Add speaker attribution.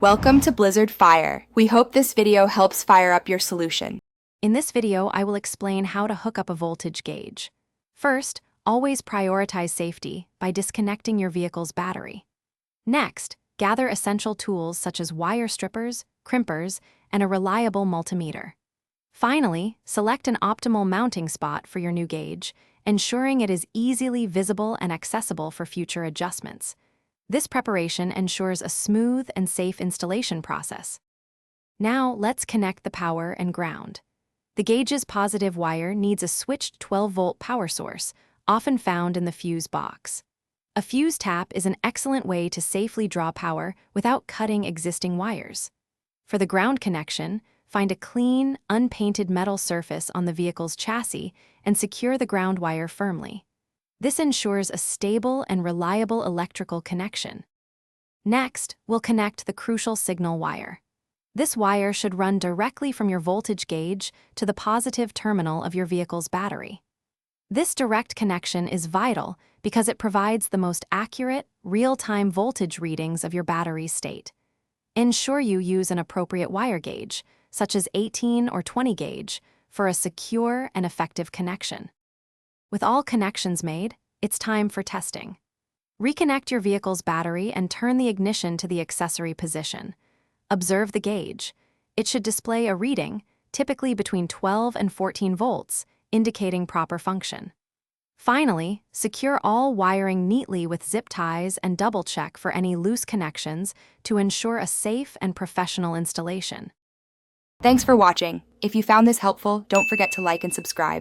Speaker 1: Welcome to Blizzard Fire. We hope this video helps fire up your solution.
Speaker 2: In this video, I will explain how to hook up a voltage gauge. First, always prioritize safety by disconnecting your vehicle's battery. Next, gather essential tools such as wire strippers, crimpers, and a reliable multimeter. Finally, select an optimal mounting spot for your new gauge, ensuring it is easily visible and accessible for future adjustments. This preparation ensures a smooth and safe installation process. Now, let's connect the power and ground. The gauge's positive wire needs a switched 12-volt power source, often found in the fuse box. A fuse tap is an excellent way to safely draw power without cutting existing wires. For the ground connection, find a clean, unpainted metal surface on the vehicle's chassis and secure the ground wire firmly. This ensures a stable and reliable electrical connection. Next, we'll connect the crucial signal wire. This wire should run directly from your voltage gauge to the positive terminal of your vehicle's battery. This direct connection is vital because it provides the most accurate, real-time voltage readings of your battery's state. Ensure you use an appropriate wire gauge, such as 18 or 20 gauge, for a secure and effective connection. With all connections made, it's time for testing. Reconnect your vehicle's battery and turn the ignition to the accessory position. Observe the gauge. It should display a reading, typically between 12 and 14 volts, indicating proper function. Finally, secure all wiring neatly with zip ties and double-check for any loose connections to ensure a safe and professional installation.
Speaker 1: Thanks for watching. If you found this helpful, don't forget to like and subscribe.